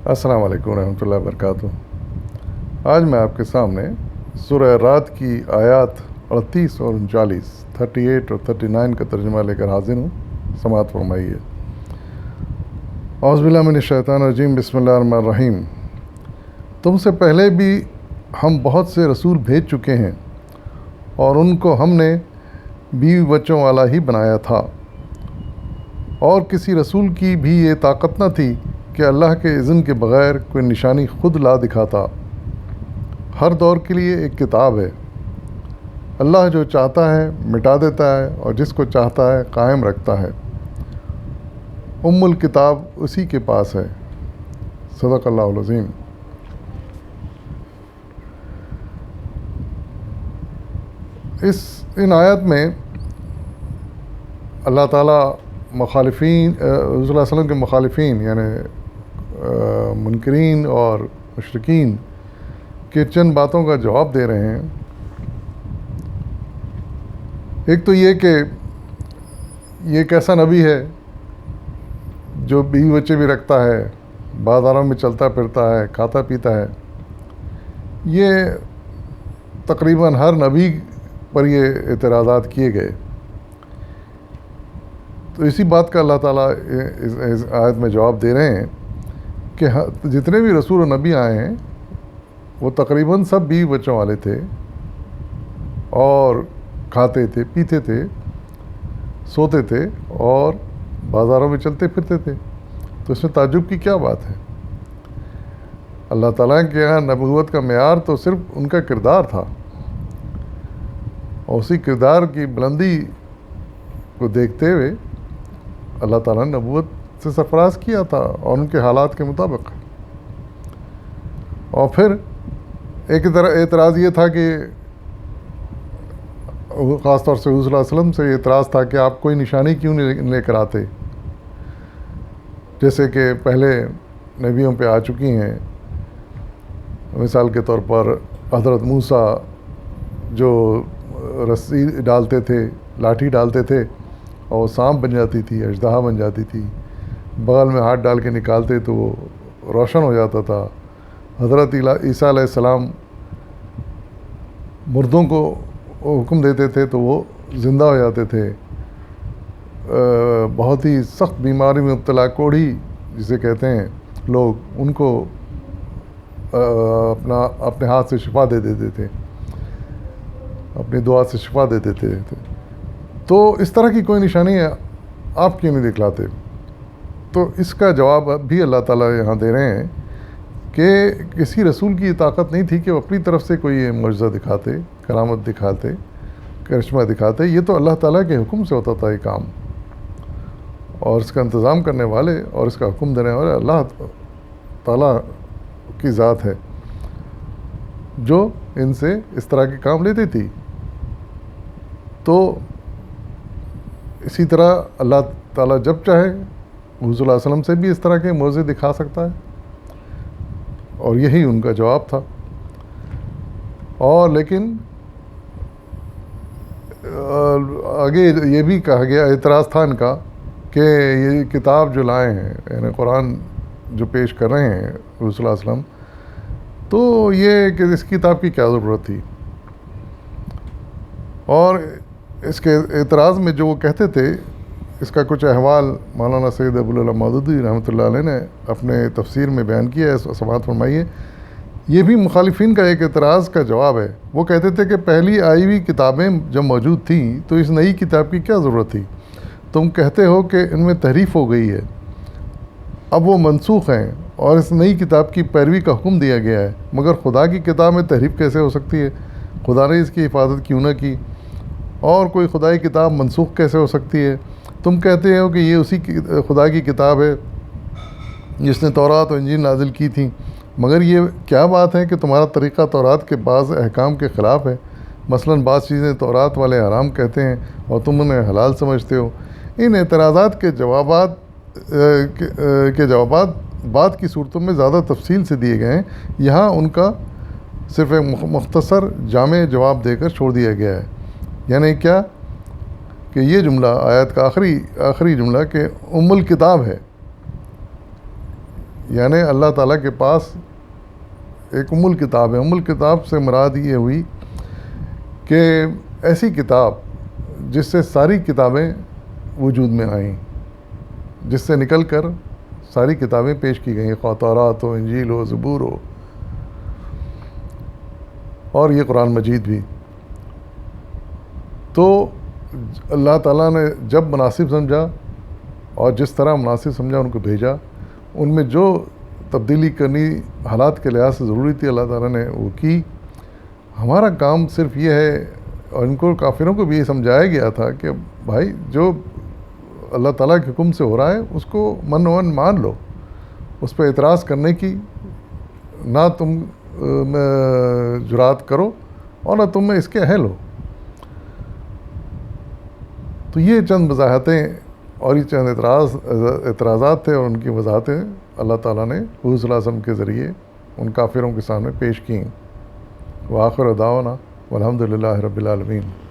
السلام علیکم ورحمۃ اللہ وبرکاتہ۔ آج میں آپ کے سامنے سورہ رعد کی آیات 38 اور 39 38 اور 39 کا ترجمہ لے کر حاضر ہوں۔ سماعت فرمائیے۔ اعوذ باللہ من الشیطان الرجیم، بسم اللہ الرحمن الرحیم۔ تم سے پہلے بھی ہم بہت سے رسول بھیج چکے ہیں اور ان کو ہم نے بیوی بچوں والا ہی بنایا تھا، اور کسی رسول کی بھی یہ طاقت نہ تھی کہ اللہ کے اذن کے بغیر کوئی نشانی خود لا دکھاتا۔ ہر دور کے لیے ایک کتاب ہے۔ اللہ جو چاہتا ہے مٹا دیتا ہے اور جس کو چاہتا ہے قائم رکھتا ہے۔ الکتاب اسی کے پاس ہے۔ صدق اللہ العظیم۔ ان آیات میں اللہ تعالیٰ مخالفین رسول اللہ صلی اللہ علیہ وسلم کے مخالفین یعنی منکرین اور مشرکین کے چند باتوں کا جواب دے رہے ہیں۔ ایک تو یہ کہ یہ کیسا نبی ہے جو بیوی بچے بھی رکھتا ہے، بازاروں میں چلتا پھرتا ہے، کھاتا پیتا ہے۔ یہ تقریباً ہر نبی پر یہ اعتراضات کیے گئے۔ تو اسی بات کا اللہ تعالیٰ اس آیت میں جواب دے رہے ہیں کہ جتنے بھی رسول و نبی آئے ہیں وہ تقریباً سب بیوی بچوں والے تھے اور کھاتے تھے، پیتے تھے، سوتے تھے اور بازاروں میں چلتے پھرتے تھے۔ تو اس میں تعجب کی کیا بات ہے؟ اللہ تعالیٰ کے یہاں نبوت کا معیار تو صرف ان کا کردار تھا، اور اسی کردار کی بلندی کو دیکھتے ہوئے اللہ تعالیٰ نے نبوت سے سرفراز کیا تھا اور ان کے حالات کے مطابق۔ اور پھر ایک اعتراض یہ تھا کہ خاص طور سے حضور صلی اللہ علیہ وسلم سے یہ اعتراض تھا کہ آپ کوئی نشانی کیوں نہیں لے کر آتے، جیسے کہ پہلے نبیوں پہ آ چکی ہیں۔ مثال کے طور پر حضرت موسیٰ جو رسی ڈالتے تھے، لاٹھی ڈالتے تھے اور وہ سانپ بن جاتی تھی، اژدہا بن جاتی تھی، بغل میں ہاتھ ڈال کے نکالتے تو وہ روشن ہو جاتا تھا۔ حضرت عیسیٰ علیہ السلام مردوں کو حکم دیتے تھے تو وہ زندہ ہو جاتے تھے۔ بہت ہی سخت بیماری میں مبتلا کوڑھی جسے کہتے ہیں لوگ، ان کو اپنے ہاتھ سے شفا دے دیتے تھے، اپنی دعا سے شفا دے دیتے تھے۔ تو اس طرح کی کوئی نشانی آپ کیوں نہیں دکھلاتے؟ تو اس کا جواب بھی اللہ تعالیٰ یہاں دے رہے ہیں کہ کسی رسول کی یہ طاقت نہیں تھی کہ وہ اپنی طرف سے کوئی معجزہ دکھاتے، کرامت دکھاتے، کرشمہ دکھاتے۔ یہ تو اللہ تعالیٰ کے حکم سے ہوتا تھا یہ کام، اور اس کا انتظام کرنے والے اور اس کا حکم دینے والے اللہ تعالیٰ کی ذات ہے جو ان سے اس طرح کے کام لیتی تھی۔ تو اسی طرح اللہ تعالیٰ جب چاہے حضور صلی اللہ علیہ وسلم سے بھی اس طرح کے معجزے دکھا سکتا ہے، اور یہی ان کا جواب تھا۔ اور لیکن آگے یہ بھی کہا گیا، اعتراض تھا ان کا کہ یہ کتاب جو لائے ہیں یعنی قرآن جو پیش کر رہے ہیں حضور صلی اللہ علیہ وسلم، تو یہ کہ اس کتاب کی کیا ضرورت تھی؟ اور اس کے اعتراض میں جو وہ کہتے تھے، اس کا کچھ احوال مولانا سید ابوالعلا مودودی رحمۃ اللہ علیہ نے اپنے تفسیر میں بیان کیا ہے، سماعت فرمائیے۔ یہ بھی مخالفین کا ایک اعتراض کا جواب ہے۔ وہ کہتے تھے کہ پہلی آئی ہوئی کتابیں جب موجود تھیں تو اس نئی کتاب کی کیا ضرورت تھی؟ تم کہتے ہو کہ ان میں تحریف ہو گئی ہے، اب وہ منسوخ ہیں اور اس نئی کتاب کی پیروی کا حکم دیا گیا ہے، مگر خدا کی کتاب میں تحریف کیسے ہو سکتی ہے؟ خدا نے اس کی حفاظت کیوں نہ کی؟ اور کوئی خدائی کتاب منسوخ کیسے ہو سکتی ہے؟ تم کہتے ہو کہ یہ اسی خدا کی کتاب ہے جس نے تورات و انجیل نازل کی تھیں، مگر یہ کیا بات ہے کہ تمہارا طریقہ تورات کے بعض احکام کے خلاف ہے۔ مثلاً بعض چیزیں تورات والے حرام کہتے ہیں اور تم انہیں حلال سمجھتے ہو۔ ان اعتراضات کے جوابات بعد کی صورتوں میں زیادہ تفصیل سے دیے گئے ہیں، یہاں ان کا صرف ایک مختصر جامع جواب دے کر چھوڑ دیا گیا ہے۔ یعنی کیا کہ یہ جملہ آیت کا آخری جملہ کہ الکتاب ہے، یعنی اللہ تعالیٰ کے پاس ایک ام الکتاب ہے. ام الکتاب سے مراد یہ ہوئی کہ ایسی کتاب جس سے ساری کتابیں وجود میں آئیں، جس سے نکل کر ساری کتابیں پیش کی گئیں، خواہ تورات ہو، انجیل ہو، زبور ہو، اور یہ قرآن مجید بھی. تو اللہ تعالیٰ نے جب مناسب سمجھا اور جس طرح مناسب سمجھا ان کو بھیجا. ان میں جو تبدیلی کرنی حالات کے لحاظ سے ضروری تھی اللہ تعالیٰ نے وہ کی. ہمارا کام صرف یہ ہے، اور ان کو کافروں کو بھی یہ سمجھایا گیا تھا کہ بھائی جو اللہ تعالیٰ کے حکم سے ہو رہا ہے اس کو من و مان لو، اس پہ اعتراض کرنے کی نہ تم جرات کرو اور نہ تم اس کے اہل ہو. تو یہ چند وضاحتیں اور یہ چند اعتراضات تھے اور ان کی وضاحتیں اللہ تعالیٰ نے حضور صلی اللہ علیہ وسلم کے ذریعے ان کافروں کے سامنے پیش کیں. وآخر دعوانا والحمد للہ رب العالمین.